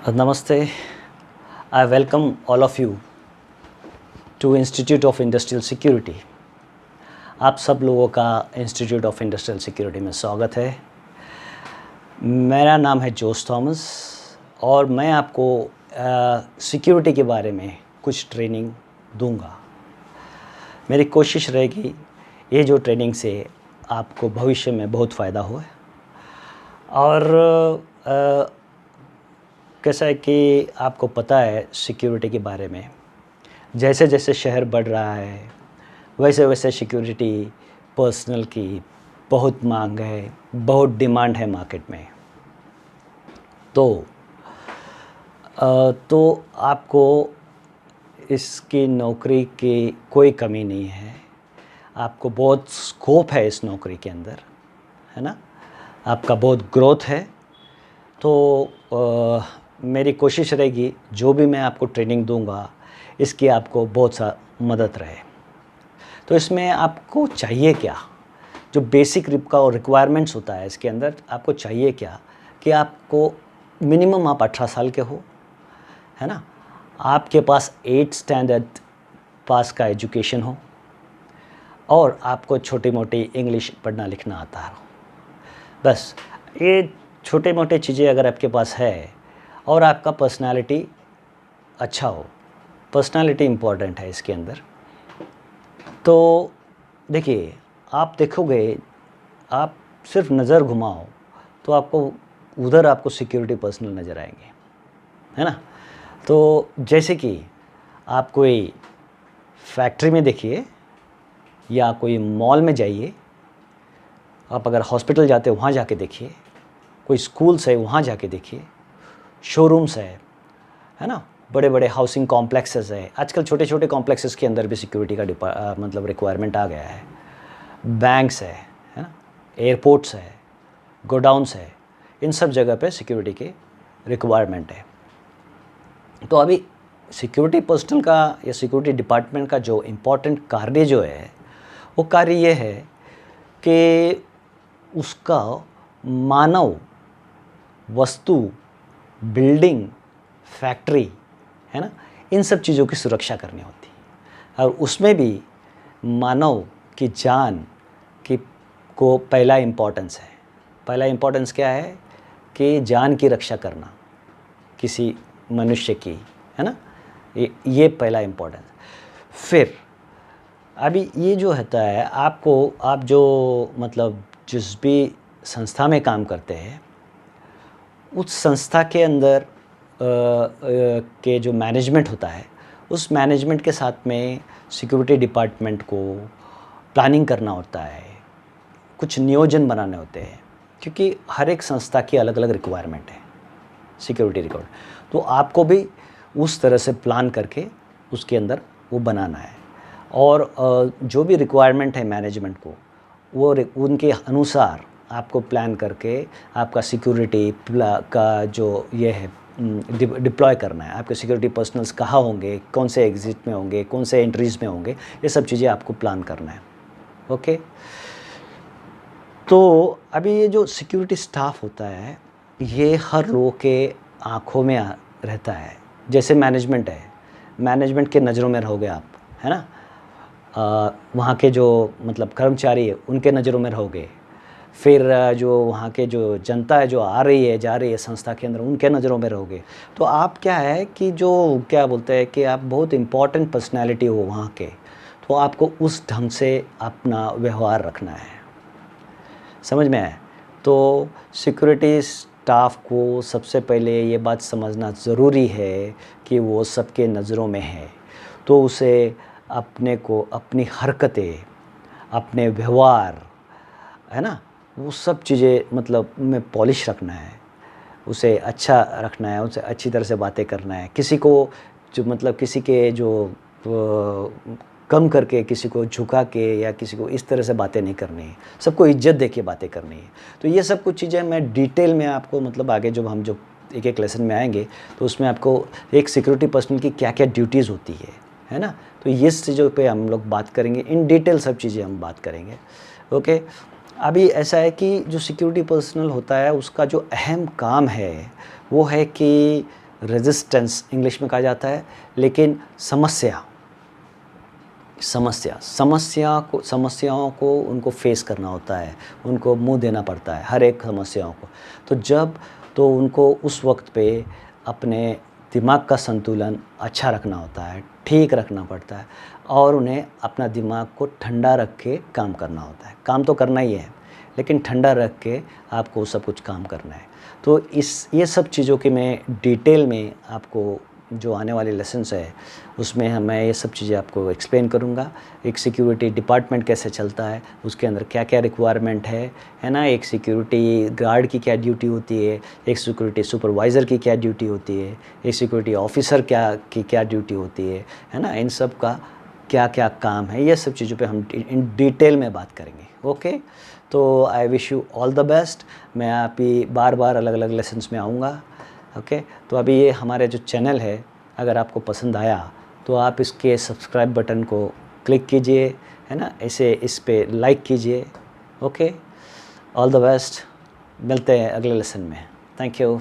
Namaste. I welcome all of you to Institute of Industrial Security. आप सब लोगों का इंस्टीट्यूट ऑफ इंडस्ट्रियल सिक्योरिटी में स्वागत है। मेरा नाम है जोस थॉमस और मैं आपको सिक्योरिटी के बारे में कुछ ट्रेनिंग दूंगा। मेरी कोशिश रहेगी ये जो ट्रेनिंग से आपको भविष्य में बहुत फ़ायदा हो। और कैसा है कि आपको पता है सिक्योरिटी के बारे में, जैसे जैसे शहर बढ़ रहा है वैसे वैसे सिक्योरिटी पर्सनल की बहुत मांग है, बहुत डिमांड है मार्केट में। तो आपको इसकी नौकरी की कोई कमी नहीं है। आपको बहुत स्कोप है इस नौकरी के अंदर, है ना। आपका बहुत ग्रोथ है। तो मेरी कोशिश रहेगी जो भी मैं आपको ट्रेनिंग दूंगा इसकी आपको बहुत सा मदद रहे। तो इसमें आपको चाहिए क्या, जो बेसिक रिक्वायरमेंट्स होता है इसके अंदर आपको चाहिए क्या कि आपको मिनिमम आप 18 साल के हो, है ना। आपके पास 8 स्टैंडर्ड पास का एजुकेशन हो और आपको छोटी मोटी इंग्लिश पढ़ना लिखना आता हो। बस ये छोटे मोटे चीज़ें अगर आपके पास है और आपका पर्सनालिटी अच्छा हो। पर्सनालिटी इम्पॉर्टेंट है इसके अंदर। तो देखिए, आप देखोगे, आप सिर्फ नज़र घुमाओ तो आपको सिक्योरिटी पर्सनल नज़र आएंगे, है ना। तो जैसे कि आप कोई फैक्ट्री में देखिए या कोई मॉल में जाइए, आप अगर हॉस्पिटल जाते हो वहाँ जाके देखिए, कोई स्कूल्स है वहाँ जाके देखिए, शोरूम्स है ना, बड़े बड़े हाउसिंग कॉम्प्लेक्सेस है। आजकल छोटे छोटे कॉम्प्लेक्सेस के अंदर भी सिक्योरिटी का मतलब रिक्वायरमेंट आ गया है। बैंक्स है ना, एयरपोर्ट्स है, गोडाउन्स है, इन सब जगह पे सिक्योरिटी के रिक्वायरमेंट है। तो अभी सिक्योरिटी पर्सनल का या सिक्योरिटी डिपार्टमेंट का जो इम्पोर्टेंट कार्य जो है वो कार्य ये है कि उसका मानव वस्तु, बिल्डिंग, फैक्ट्री, है ना, इन सब चीज़ों की सुरक्षा करनी होती है। और उसमें भी मानव की जान की को पहला इम्पोर्टेंस है। पहला इम्पोर्टेंस क्या है कि जान की रक्षा करना किसी मनुष्य की, है ना, ये पहला इम्पोर्टेंस। फिर अभी ये जो होता है आप जो मतलब जिस भी संस्था में काम करते हैं उस संस्था के अंदर के जो मैनेजमेंट होता है उस मैनेजमेंट के साथ में सिक्योरिटी डिपार्टमेंट को प्लानिंग करना होता है, कुछ नियोजन बनाने होते हैं, क्योंकि हर एक संस्था की अलग अलग रिक्वायरमेंट है सिक्योरिटी रिक्वायरमेंट। तो आपको भी उस तरह से प्लान करके उसके अंदर वो बनाना है। और जो भी रिक्वायरमेंट है मैनेजमेंट को वो उनके अनुसार आपको प्लान करके आपका सिक्योरिटी का जो ये है डिप्लॉय करना है। आपके सिक्योरिटी पर्सनल्स कहाँ होंगे, कौन से एग्ज़िट में होंगे, कौन से एंट्रीज़ में होंगे, ये सब चीज़ें आपको प्लान करना है। ओके। तो अभी ये जो सिक्योरिटी स्टाफ होता है ये हर लोगों के आँखों में रहता है। जैसे मैनेजमेंट है, मैनेजमेंट के नज़रों में रहोगे आप, है ना। वहाँ के जो मतलब कर्मचारी है उनके नज़रों में रहोगे। फिर जो वहाँ के जो जनता है जो आ रही है जा रही है संस्था के अंदर उनके नज़रों में रहोगे। तो आप क्या है कि जो क्या बोलते हैं कि आप बहुत इम्पॉर्टेंट पर्सनैलिटी हो वहाँ के, तो आपको उस ढंग से अपना व्यवहार रखना है। समझ में आए। तो सिक्योरिटी स्टाफ को सबसे पहले ये बात समझना ज़रूरी है कि वो सबके नज़रों में है। तो उसे अपने को, अपनी हरकतें, अपने व्यवहार, है ना, वो सब चीज़ें मतलब में पॉलिश रखना है, उसे अच्छा रखना है, उसे अच्छी तरह से बातें करना है। किसी को जो मतलब किसी के जो कम करके, किसी को झुका के या किसी को इस तरह से बातें नहीं करनी है। सबको इज्जत दे के बातें करनी है। तो ये सब कुछ चीज़ें मैं डिटेल में आपको मतलब आगे जब हम जो एक एक लेसन में आएंगे तो उसमें आपको एक सिक्योरिटी पर्सनल की क्या क्या ड्यूटीज़ होती है ना। तो ये चीज़ों पे हम लोग बात करेंगे, इन डिटेल सब चीज़ें हम बात करेंगे। ओके। अभी ऐसा है कि जो सिक्योरिटी पर्सनल होता है उसका जो अहम काम है वो है कि रेजिस्टेंस इंग्लिश में कहा जाता है, लेकिन समस्याओं को उनको फेस करना होता है, उनको मुंह देना पड़ता है हर एक समस्याओं को। तो उनको उस वक्त पे अपने दिमाग का संतुलन अच्छा रखना होता है, ठीक रखना पड़ता है, और उन्हें अपना दिमाग को ठंडा रख के काम करना होता है। काम तो करना ही है, लेकिन ठंडा रख के आपको सब कुछ काम करना है। तो ये सब चीज़ों की मैं डिटेल में आपको जो आने वाले लेसन्स है उसमें मैं ये सब चीज़ें आपको एक्सप्लेन करूँगा। एक सिक्योरिटी डिपार्टमेंट कैसे चलता है, उसके अंदर क्या क्या रिक्वायरमेंट है ना, एक सिक्योरिटी गार्ड की क्या ड्यूटी होती है, एक सिक्योरिटी सुपरवाइज़र की क्या ड्यूटी होती है, एक सिक्योरिटी ऑफिसर की क्या ड्यूटी होती है ना, इन सब का क्या क्या काम है, ये सब चीज़ों पे हम इन डिटेल में बात करेंगे। ओके, तो I wish you all the best. मैं आप ही बार बार अलग अलग लेसन्स में आऊँगा। ओके, तो अभी ये हमारे जो चैनल है, अगर आपको पसंद आया तो आप इसके सब्सक्राइब बटन को क्लिक कीजिए, है ना, इस पे लाइक कीजिए। ओके, ऑल द बेस्ट, मिलते हैं अगले लेसन में। Thank you.